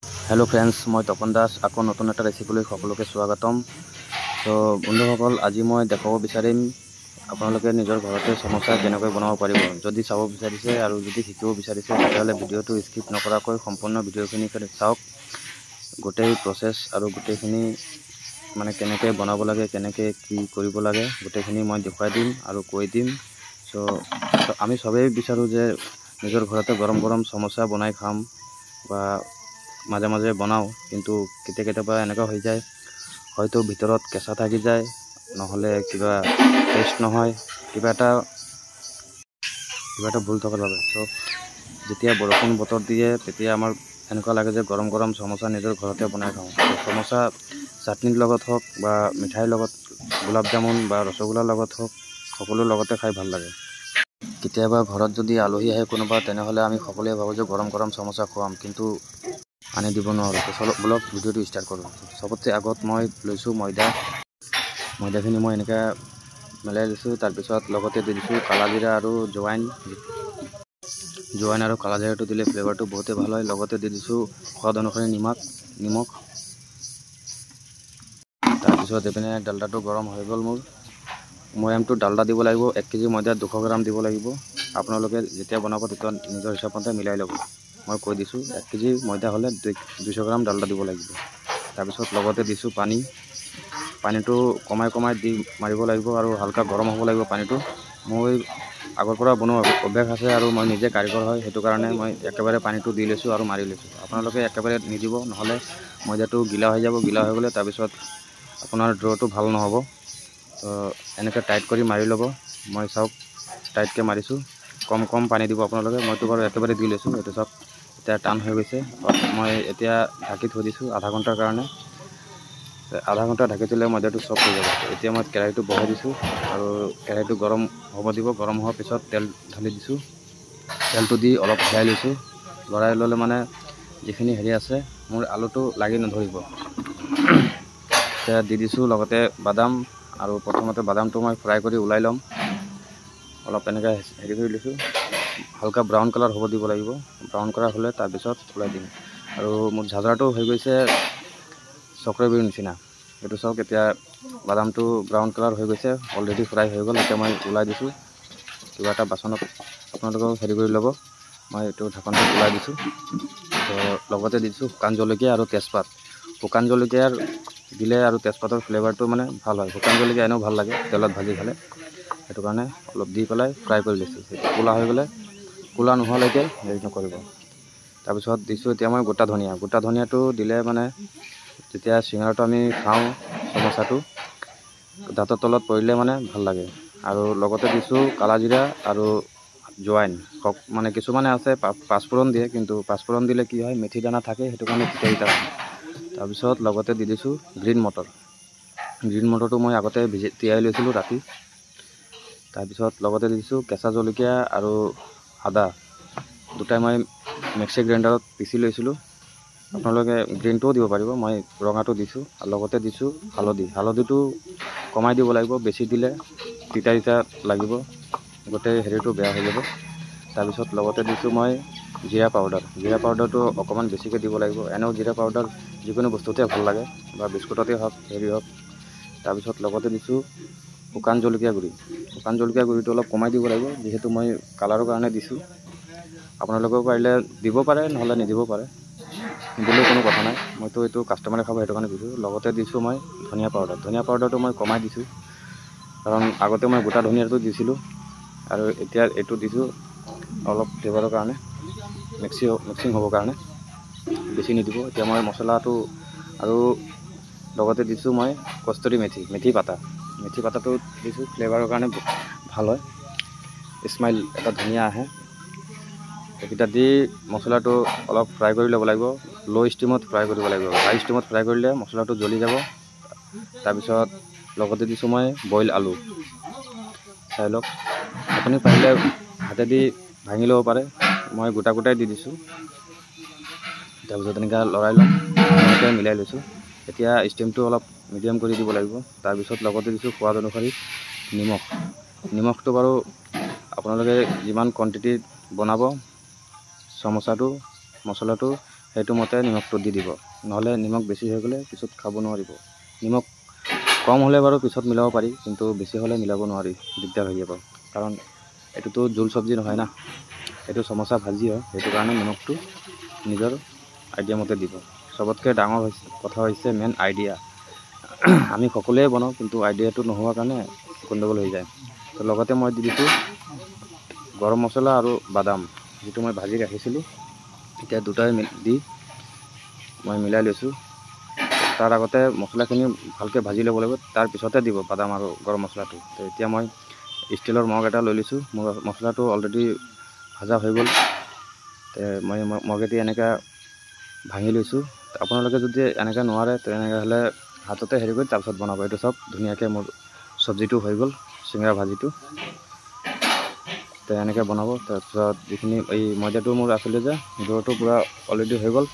Hello friends, मैं तपन दास आको नतुन एटा recipe सकलोके स्वागतम। तो बंधुसकल आज मैं देखाब विचारिम आपलोके निजर घरते समोसा केनेকৈ बनाब पारिब। जदि चाब विचारिसे आरु जदि शिकिब विचारिसे तेतियाह'ले भिडिओটো स्किप नकराকৈ सम्पूर्ण भिडिओखिनि चाওক। गोटेই प्रसेस आरु गोटेইখিনি মানে কেনেকৈ বনাব লাগে, কেনেকৈ কি কৰিব লাগে গোটেইখিনি মই দেখুৱাই দিম আৰু কৈ দিম। সো আমি সবেই বিচাৰোঁ যে নিজৰ ঘৰতে গৰম গৰম সমোসা বনাই খাম বা মাজে মাজে বনাও, কিন্তু কেতিয়াবা এনেকুৱা হৈ যায় হয়তো ভিতৰত কেঁচা থাকি যায়, নহলে কিবা টেষ্ট নহয়, কিবা এটা ভুল থকাৰ বাবে। সো যেতিয়া বৰষুণ বতৰ দিয়ে তেতিয়া আমাৰ এনেকুৱা লাগে যে গৰম গৰম সমোসা নিজৰ ঘৰতে বনাই খাওঁ। সমোসা চাটনিৰ লগত হওক বা মিঠাইৰ লগত, গোলাপ জামুন বা ৰসগোল্লাৰ লগত হওক, সকলো লগতে খাই ভাল লাগে। কেতিয়াবা ঘৰত যদি আলহী আহে কোনোবা, তেনেহ'লে আমি সকলোৱে ভাবোঁ যে গৰম গৰম সমোসা খুৱাম, কিন্তু আনি দিব নোৱাৰোঁ। তো চলো ব্লগ ভিডিঅ'টো ষ্টাৰ্ট কৰোঁ। চবতছে আগত মই লৈছোঁ ময়দাখিনি মই এনেকৈ মিলাই লৈছোঁ। তাৰপিছত লগতে দি দিছোঁ কালাজিৰা আৰু জোৱাইন আৰু কালাজিৰাটো দিলে ফ্লেভাৰটো বহুতেই ভাল হয়। লগতে দি দিছোঁ সোৱাদ অনুসৰি নিমখ। তাৰপিছত এইপিনে ডালদাটো গৰম হৈ গ'ল। মৈয়ামটো ডালদা দিব লাগিব। 1 কেজি ময়দাত 200 গ্ৰাম দিব লাগিব। আপোনালোকে যেতিয়া বনাব তেতিয়া নিজৰ হিচাপতে মিলাই ল'ব। মই কৈ দিছোঁ 1 কেজি ময়দা হ'লে 200 গ্ৰাম ডালদা দিব লাগিব। তাৰপিছত লগতে দিছোঁ পানীটো কমাই দি মাৰিব লাগিব আৰু হালকা গৰম হ'ব লাগিব পানীটো। মই আগৰ পৰা বনোৱা অভ্যাস আছে আৰু মই নিজে কাৰিকৰ হয়, সেইটো কাৰণে মই একেবাৰে পানীটো দি লৈছোঁ আৰু মাৰি লৈছোঁ। আপোনালোকে একেবাৰে নিদিব, নহ'লে ময়দাটো গিলা হৈ যাব। গিলা হৈ গ'লে তাৰপিছত আপোনাৰ ড্ৰটো ভাল নহ'ব। তো এনেকৈ টাইট কৰি মাৰি ল'ব। মই চাওক টাইটকৈ মাৰিছোঁ। কম পানী দিব আপোনালোকে। মইতো বাৰু একেবাৰে দি লৈছোঁ। এইটো চাওক এতিয়া টান হৈ গৈছে। মই এতিয়া ঢাকি থৈ দিছোঁ আধা ঘণ্টাৰ কাৰণে। আধা ঘণ্টা ঢাকি থ'লে ময়দাটো চফ্ট হৈ যাব। এতিয়া মই কেৰাহীটো বহাই দিছোঁ আৰু কেৰাহীটো গৰম হ'ব দিব। গৰম হোৱাৰ পিছত তেল ঢালি দিছোঁ। তেলটো দি অলপ লৰাই লৈছোঁ। লৰাই ল'লে মানে যিখিনি হেৰি আছে মোৰ আলুটো লাগি নধৰিব। এতিয়া দি দিছোঁ লগতে বাদাম, আৰু প্ৰথমতে বাদামটো মই ফ্ৰাই কৰি ওলাই ল'ম। অলপ এনেকৈ হেৰি কৰি লৈছোঁ। হালকা ব্ৰাউন কালাৰ হ'ব দিব লাগিব। ব্ৰাউন কালাৰ হ'লে তাৰপিছত ওলাই দিম। আৰু মোৰ ঝাঁঝৰাটো হৈ গৈছে চক্ৰবিৰ নিচিনা। এইটো চাওক এতিয়া বাদামটো ব্ৰাউন কালাৰ হৈ গৈছে, অলৰেডি ফ্ৰাই হৈ গ'ল। এতিয়া মই ওলাই দিছোঁ কিবা এটা বাচনত। আপোনালোকেও হেৰি কৰি ল'ব। মই এইটো ঢাকনটো ওলাই দিছোঁ। তো লগতে দিছোঁ শুকান জলকীয়া আৰু তেজপাত। শুকান জলকীয়াৰ দিলে আৰু তেজপাতৰ ফ্লেভাৰটো মানে ভাল হয়। শুকান জলকীয়া এনেও ভাল লাগে তেলত ভাজি খালে, সেইটো কাৰণে অলপ দি পেলাই ফ্ৰাই কৰি লৈছোঁ। ক'লা হৈ গ'লে, ক'লা নোহোৱালৈকে হেৰি নকৰিব। তাৰপিছত দিছোঁ এতিয়া মই গোটা ধনিয়াটো দিলে মানে যেতিয়া চিঙৰাটো আমি খাওঁ সমোসাটো দাঁতৰ তলত পৰিলে মানে ভাল লাগে। আৰু লগতে দিছোঁ কালাজিৰা আৰু জোৱাইন। মানে কিছুমানে আছে পাঁচফোৰণ দিয়ে, কিন্তু পাঁচফোৰণ দিলে কি হয় মেথি দানা থাকে, সেইটো কাৰণে তিতা হয়। তাৰপিছত লগতে দি দিছোঁ গ্ৰীণ মটৰটো মই আগতে তিয়াই লৈছিলোঁ ৰাতি। তাৰপিছত লগতে দিছোঁ কেঁচা জলকীয়া আৰু আদা দুটাই মই মিক্সি গ্ৰাইণ্ডাৰত পিচি লৈছিলোঁ। আপোনালোকে গ্ৰীণটোও দিব পাৰিব, মই ৰঙাটো দিছোঁ। আৰু লগতে দিছোঁ হালধিটো কমাই দিব লাগিব। বেছি দিলে তিতা লাগিব, গোটেই হেৰিটো বেয়া হৈ যাব। তাৰপিছত লগতে দিছোঁ মই জিৰা পাউডাৰটো অকণমান বেছিকৈ দিব লাগিব। এনেও জিৰা পাউডাৰ যিকোনো বস্তুতে ভাল লাগে, বা বিস্কুটতে হওক হেৰি হওক। তাৰপিছত লগতে দিছোঁ শুকান জলকীয়া গুড়িটো অলপ কমাই দিব লাগিব, যিহেতু মই কালাৰৰ কাৰণে দিছোঁ। আপোনালোকেও পাৰিলে দিব পাৰে, নহ'লে নিদিব পাৰে, দিলেও কোনো কথা নাই। মইতো এইটো কাষ্টমাৰে খাব, সেইটো কাৰণে দিছোঁ। লগতে দিছোঁ মই ধনিয়া পাউডাৰটো মই কমাই দিছোঁ, কাৰণ আগতে মই গোটা ধনিয়াটো দিছিলোঁ আৰু এতিয়া এইটো দিছোঁ অলপ ফ্লেভাৰৰ কাৰণে, মিক্সিং হ'বৰ কাৰণে। বেছি নিদিব। এতিয়া মই মছলাটো আৰু লগতে দিছোঁ মই কষ্টুৰি মেথি পাতাটো দিছোঁ, ফ্লেভাৰৰ কাৰণে ভাল হয়, স্মাইল এটা ধুনীয়া আহে। এইকেইটা দি মছলাটো অলপ ফ্ৰাই কৰি ল'ব লাগিব। ল' ষ্টিমত ফ্ৰাই কৰিব লাগিব। হাই ষ্টিমত ফ্ৰাই কৰিলে মছলাটো জ্বলি যাব। তাৰপিছত লগতে দিছোঁ মই বইল আলু। চাই লওক, আপুনি পাৰিলে হাতেদি ভাঙি ল'ব পাৰে, মই গোটাই দি দিছোঁ। তাৰপিছত এনেকৈ লৰাই ল'ম, এনেকৈ মিলাই লৈছোঁ। এতিয়া ষ্টিমটো অলপ মিডিয়াম কৰি দিব লাগিব। তাৰপিছত লগতে দিছোঁ সোৱাদ অনুসৰি নিমখটো বাৰু আপোনালোকে যিমান কোৱাণ্টিটিত বনাব সমোসাটো, মছলাটো সেইটো মতে নিমখটো দি দিব, নহ'লে নিমখ বেছি হৈ গ'লে পিছত খাব নোৱাৰিব। নিমখ কম হ'লে বাৰু পিছত মিলাব পাৰি, কিন্তু বেছি হ'লে মিলাব নোৱাৰি, দিগদাৰ হৈ যাব। কাৰণ এইটোতো জোল চব্জি নহয় না, এইটো সমোসা ভাজি হয়। সেইটো কাৰণে নিমখটো নিজৰ আইডিয়া মতে দিব। চবতকৈ ডাঙৰ কথা হৈছে মেইন আইডিয়া। আমি সকলোৱে বনাওঁ, কিন্তু আইডিয়াটো নোহোৱাৰ কাৰণে গণ্ডগোল হৈ যায়। তো লগতে মই দি দিছোঁ গৰম মছলা আৰু বাদাম, যিটো মই ভাজি ৰাখিছিলোঁ। এতিয়া দুটাই দি মই মিলাই লৈছোঁ। তাৰ আগতে মছলাখিনি ভালকৈ ভাজি ল'ব লাগিব, তাৰ পিছতে দিব বাদাম আৰু গৰম মছলাটো। তো এতিয়া মই ষ্টিলৰ মগ এটা লৈ লৈছোঁ। মোৰ মছলাটো অলৰেডি ভাজা হৈ গ'ল। মই মগেদি এনেকৈ ভাঙি লৈছোঁ। আপোনালোকে যদি এনেকৈ নোৱাৰে তেনেহ'লে হাততে হেৰি কৰি তাৰপিছত বনাব। এইটো চব ধুনীয়াকৈ মোৰ চব্জিটো হৈ গ'ল, চিঙৰা ভাজিটো। তো এনেকৈ বনাব। তাৰপিছত যিখিনি এই ময়দাটো মোৰ আছিলে যে, দৌৰটো পূৰা অলৰেডি হৈ গ'ল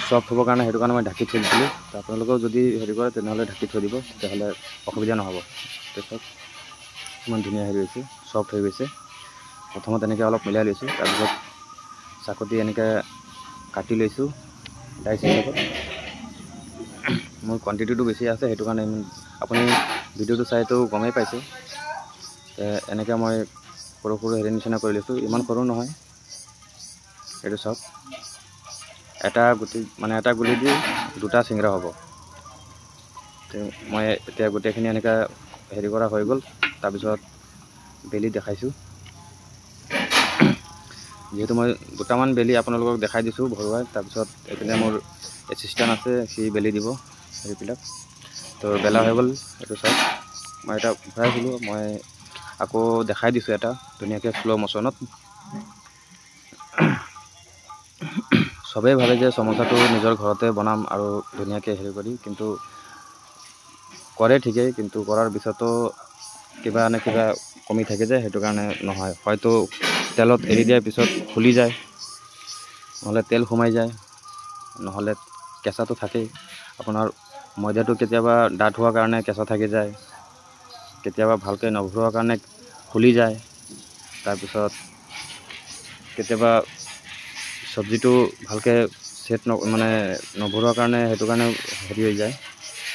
চফ্ট হ'বৰ কাৰণে, সেইটো কাৰণে মই ঢাকি থৈ দিছিলোঁ। তো আপোনালোকেও যদি হেৰি কৰে তেনেহ'লে ঢাকি থৈ দিব, তেতিয়াহ'লে অসুবিধা নহ'ব। তাৰপিছত ইমান ধুনীয়া হেৰি হৈছে, চফ্ট হৈ গৈছে। প্ৰথমত এনেকৈ অলপ মিলাই লৈছোঁ, তাৰপিছত চাকুটি এনেকৈ কাটি লৈছোঁ ডাইচ হিচাপত। মোৰ কোৱান্টিটিটো বেছি আছে, সেইটো কাৰণে আপুনি ভিডিঅ'টো চাইতো গমেই পাইছে। এনেকৈ মই সৰু সৰু হেৰি নিচিনা কৰি লৈছোঁ, ইমান সৰু নহয়। এইটো চাওক, এটা গুলি দি দুটা চিঙৰা হ'ব। তো মই এতিয়া গোটেইখিনি এনেকৈ হেৰি কৰা হৈ গ'ল। তাৰপিছত বেলি দেখাইছোঁ। যিহেতু মই দুটামান বেলি আপোনালোকক দেখাই দিছোঁ ভৰুৱাই। তাৰপিছত এইপিনে মোৰ এছিষ্টেণ্ট আছে, সি বেলি দিব সেইবিলাক। তো বেলা হৈ গ'ল। এইটো চাওক, মই এটা ভৰাইছিলোঁ, মই আকৌ দেখাই দিছোঁ এটা ধুনীয়াকৈ শ্ল' মোশ্যনত। চবেই ভাবে যে সমোসাটো নিজৰ ঘৰতে বনাম আৰু ধুনীয়াকৈ হেৰি কৰি, কিন্তু কৰে ঠিকেই, কিন্তু কৰাৰ পিছতো কিবা নে কিবা কমি থাকে যে, সেইটো কাৰণে নহয়। হয়তো তেলত এৰি দিয়াৰ পিছত ফুলি যায়, নহ'লে তেল সোমাই যায়, নহ'লে কেঁচাটো থাকেই। আপোনাৰ ময়দাটো কেতিয়াবা ডাঠ হোৱাৰ কাৰণে কেঁচা থাকি যায়, কেতিয়াবা ভালকৈ নভৰোৱাৰ কাৰণে ফুলি যায়। তাৰপিছত কেতিয়াবা চব্জিটো ভালকৈ ছেট নভৰোৱাৰ কাৰণে, সেইটো কাৰণে হেৰি হৈ যায়।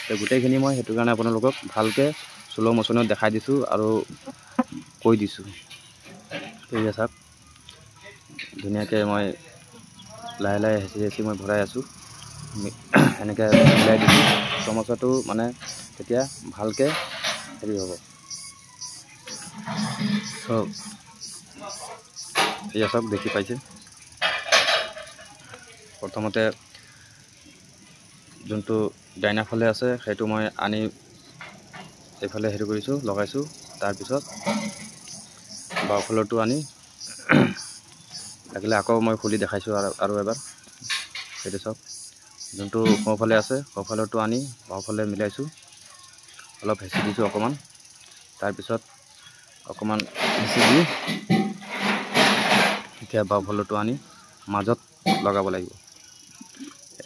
তো গোটেইখিনি মই সেইটো কাৰণে আপোনালোকক ভালকৈ শ্ল' মোশ্যনত দেখাই দিছোঁ আৰু কৈ দিছোঁ। ঠিক আছে, চাওক ধুনীয়াকৈ মই লাহে লাহে হেঁচি হেঁচি মই ভৰাই আছোঁ। এনেকৈ মিলাই দিছোঁ। সমোসাটো তেতিয়া ভালকৈ হেৰি হ'ব। চব এয়া চব দেখি পাইছে। প্ৰথমতে যোনটো ডাইনাৰ ফালে আছে সেইটো মই আনি এইফালে হেৰি কৰিছোঁ, লগাইছোঁ। তাৰপিছত বাওঁফালৰটো আনি লাগিলে আকৌ মই খুলি দেখাইছোঁ আৰু এবাৰ। সেইটো চাওক, যোনটো সোঁফালে আছে সোঁফালৰটো আনি বাওঁফালে মিলাইছোঁ, অলপ হেঁচি দিছোঁ অকণমান। তাৰপিছত অকণমান হেঁচি দি এতিয়া বাওঁফালৰটো আনি মাজত লগাব লাগিব।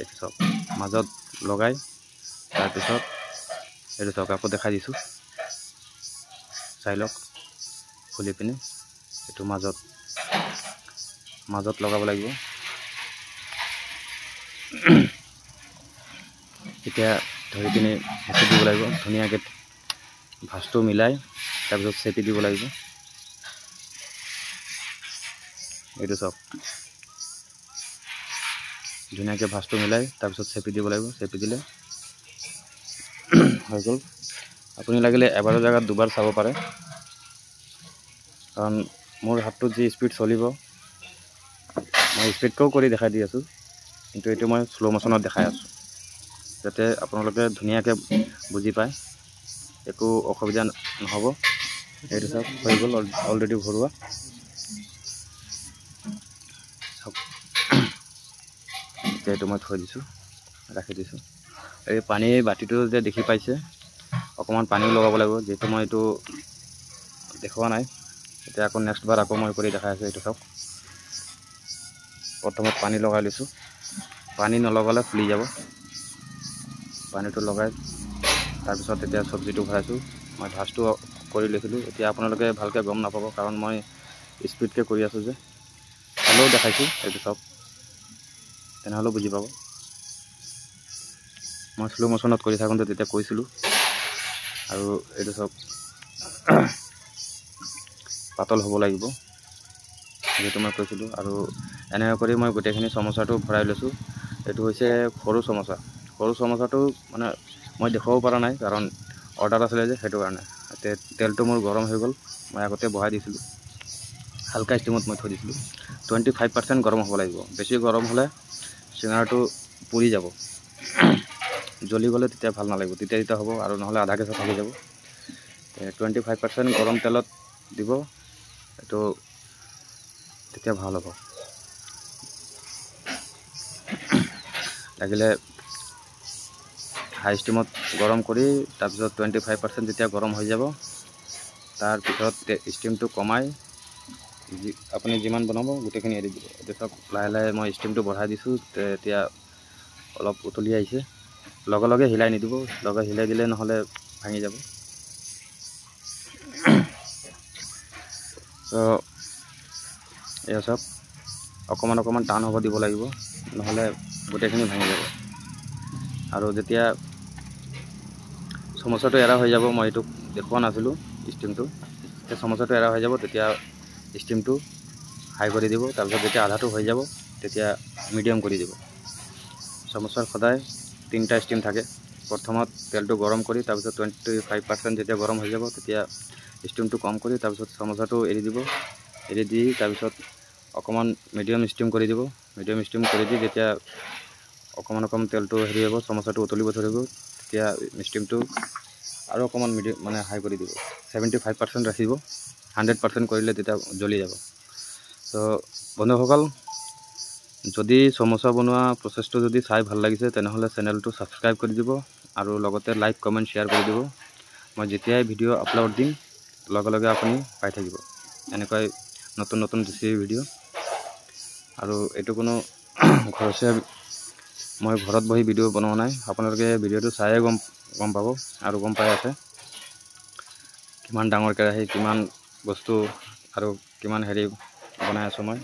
এইটো চাওক, মাজত লগাই তাৰপিছত এইটো চাওক, আকৌ দেখাই দিছোঁ, চাই লওক খুলি পিনে। এইটো মাজত লগাব লাগিব। এতিয়া ধৰি পিনে হেঁচি দিব লাগিব ধুনীয়াকৈ, ভাজটো মিলাই তাৰপিছত চেপি দিব লাগিব। এইটো চাওক, ধুনীয়াকৈ ভাজটো মিলাই তাৰপিছত চেপি দিব লাগিব। চেপি দিলে হৈ গ'ল। আপুনি লাগিলে এবাৰৰ জেগাত দুবাৰ চাব পাৰে, কাৰণ মোৰ হাতটোত যি স্পীড চলিব, মই স্পীডকৈও কৰি দেখাই দি আছোঁ, কিন্তু এইটো মই শ্ল' মোশ্যনত দেখাই আছোঁ, যাতে আপোনালোকে ধুনীয়াকৈ বুজি পায়, একো অসুবিধা নহ'ব। এইটো চাওক, হৈ গ'ল অলৰেডি ভৰোৱা। এতিয়া এইটো মই থৈ দিছোঁ, ৰাখি দিছোঁ। এই পানীৰ বাতিটো যে দেখি পাইছে, অকণমান পানীও লগাব লাগিব, যিহেতু মই এইটো দেখুওৱা নাই। এতিয়া আকৌ নেক্সট বাৰ আকৌ মই কৰি দেখাই আছোঁ। এইটো চাওক, প্ৰথমত পানী লগাই লৈছোঁ, পানী নলগালে ফুলি যাব। পানীটো লগাই তাৰপিছত এতিয়া চব্জিটো ভৰাইছোঁ। মই ভাজটো কৰি লৈছিলোঁ। এতিয়া আপোনালোকে ভালকৈ গম নাপাব, কাৰণ মই স্পীডকৈ কৰি আছোঁ যে, হ'লেও দেখাইছোঁ। এইটো চাওক, তেনেহ'লেও বুজি পাব। মই শ্ল' মোশ্যনত কৰি থাকোঁতে তেতিয়া কৈছিলোঁ। আৰু এইটো চব পাতল হ'ব লাগিব, যিহেতু মই কৈছিলোঁ। আৰু এনেকৈ কৰি মই গোটেইখিনি সমস্যাটো ভৰাই লৈছোঁ। এইটো হৈছে সৰু সমস্যা। সৰু সমস্যাটো মানে মই দেখুৱাব পৰা নাই, কাৰণ অৰ্ডাৰ আছিলে যে, সেইটো কাৰণে। তেলটো মোৰ গৰম হৈ গ'ল, মই আগতে বহাই দিছিলোঁ, হালকা ষ্টিমত মই থৈ দিছিলোঁ। 25% গৰম হ'ব লাগিব। বেছি গৰম হ'লে চিঙৰাটো পুৰি যাব, জ্বলি গ'লে তেতিয়া ভাল নালাগিব, তেতিয়া হ'ব, আৰু নহ'লে আধা কেঁচা থাকি যাব। 25% গৰম তেলত দিব, এইটো তেতিয়া ভাল হ'ব। লাগিলে হাই ষ্টিমত গৰম কৰি তাৰপিছত 25% যেতিয়া গৰম হৈ যাব, তাৰপিছত ষ্টিমটো কমাই আপুনি যিমান বনাব গোটেইখিনি এৰি দিব। এতিয়া চব লাহে লাহে মই ষ্টিমটো বঢ়াই দিছোঁ, এতিয়া অলপ উতলি আহিছে। লগে লগে হিলাই নিদিব, লগে হিলাই দিলে নহ'লে ভাঙি যাব। তো এয়া চব অকণমান অকণমান টান হ'ব দিব লাগিব, নহ'লে গোটেইখিনি ভাঙি যাব। আৰু যেতিয়া সমস্যাটো এৰা হৈ যাব, মই এইটো দেখুওৱা নাছিলোঁ ষ্টিমটো, যেতিয়া সমস্যাটো এৰা হৈ যাব তেতিয়া ষ্টিমটো হাই কৰি দিব। তাৰপিছত যেতিয়া আধাটো হৈ যাব তেতিয়া মিডিয়াম কৰি দিব। সমস্যাৰ সদায় 3টা ষ্টিম থাকে। প্ৰথমত তেলটো গৰম কৰি, তাৰপিছত 25% যেতিয়া গৰম হৈ যাব তেতিয়া ষ্টিমটো কম কৰি, তাৰপিছত সমস্যাটো এৰি দিব। এৰি দি তাৰপিছত অকণমান মিডিয়াম ষ্টিম কৰি দিব। মিডিয়াম ষ্টিম কৰি দি যেতিয়া অকণমান অকণমান তেলটো হেৰি হ'ব, সমস্যাটো উতলিব ধৰিব, তেতিয়া ষ্টিমটো আৰু অকণমান মানে হাই কৰি দিব। 75% ৰাখিব, 100% কৰিলে তেতিয়া জ্বলি যাব। তো বন্ধুসকল, যদি সমস্যা বনোৱা প্ৰচেছটো যদি চাই ভাল লাগিছে, তেনেহ'লে চেনেলটো ছাবস্ক্ৰাইব কৰি দিব, আৰু লগতে লাইক কমেণ্ট শ্বেয়াৰ কৰি দিব। মই যেতিয়াই ভিডিঅ' আপলোড দিম লগে লগে আপুনি পাই থাকিব এনেকৈ নতুন নতুন ৰেচিপি ভিডিঅ'। আৰু এইটো কোনো ঘৰচীয়া, মই ঘৰত বহি ভিডিঅ' বনোৱা নাই, আপোনালোকে ভিডিঅ'টো চায়ে গম পাব, আৰু গম পাই আছে কিমান ডাঙৰ কেৰাহী, কিমান বস্তু আৰু কিমান হেৰি বনাই আছোঁ মই।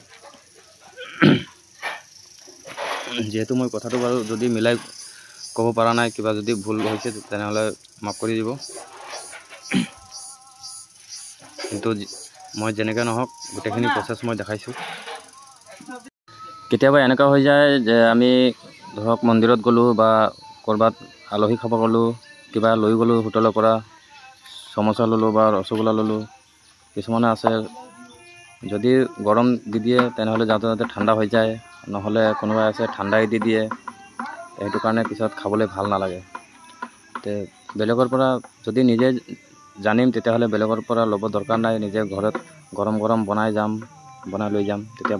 যিহেতু মই কথাটো বাৰু যদি মিলাই ক'ব পৰা নাই, কিবা যদি ভুল হৈছে তেনেহ'লে মাফ কৰি দিব। কিন্তু মই যেনেকৈ নহওক গোটেইখিনি প্ৰচেছ মই দেখাইছোঁ। কেতিয়াবা এনেকুৱা হৈ যায় যে আমি ধৰক মন্দিৰত গ'লোঁ বা ক'ৰবাত আলহী খাব গ'লোঁ, কিবা লৈ গ'লোঁ হোটেলৰ পৰা, সমোচা ল'লোঁ বা ৰসগোল্লা ল'লোঁ। কিছুমানে আছে যদি গৰম দি দিয়ে তেনেহ'লে যাওঁতে যাওঁতে ঠাণ্ডা হৈ যায়, নহ'লে কোনোবাই আছে ঠাণ্ডাই দি দিয়ে। সেইটো কাৰণে পিছত খাবলৈ ভাল নালাগে। বেলেগৰ পৰা যদি নিজে জানিম তেতিয়াহ'লে বেলেগৰ পৰা ল'ব দৰকাৰ নাই, নিজে ঘৰত গৰম গৰম বনাই লৈ যাম, তেতিয়া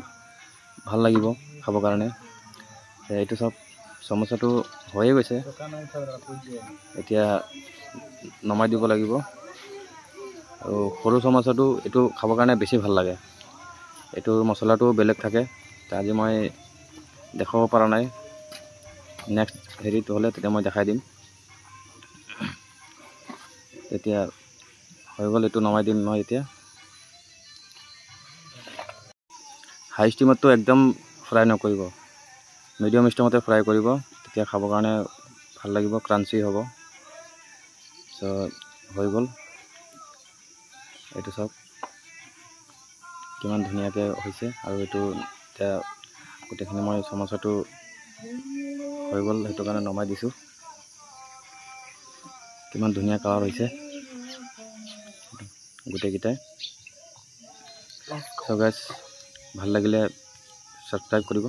ভাল লাগিব খাবৰ কাৰণে। এইটো চব সমস্যাটো হৈয়ে গৈছে, এতিয়া নমাই দিব লাগিব। আৰু সৰু সমস্যাটো এইটো খাবৰ কাৰণে বেছি ভাল লাগে, এইটোৰ মছলাটো বেলেগ থাকে। আজি মই দেখাব পৰা নাই, নেক্সট হেৰিত হ'লে তেতিয়া মই দেখাই দিম। তেতিয়া হৈ গ'ল, এইটো নমাই দিম মই এতিয়া। হাই ষ্টিমতটো একদম ফ্ৰাই নকৰিব, মিডিয়াম ষ্টিমতে ফ্ৰাই কৰিব, তেতিয়া খাবৰ কাৰণে ভাল লাগিব, ক্ৰাঞ্চি হ'ব। চ' হৈ গ'ল, এইটো চাওক কিমান ধুনীয়াকৈ হৈছে। আৰু এইটো এতিয়া গোটেইখিনি মই সমস্যাটো হৈ গ'ল, সেইটো কাৰণে নমাই দিছোঁ। কিমান ধুনীয়া কালাৰ হৈছে গোটেইকেইটাই। চ' গাইজ, ভাল লাগিলে ছাবস্ক্ৰাইব কৰিব।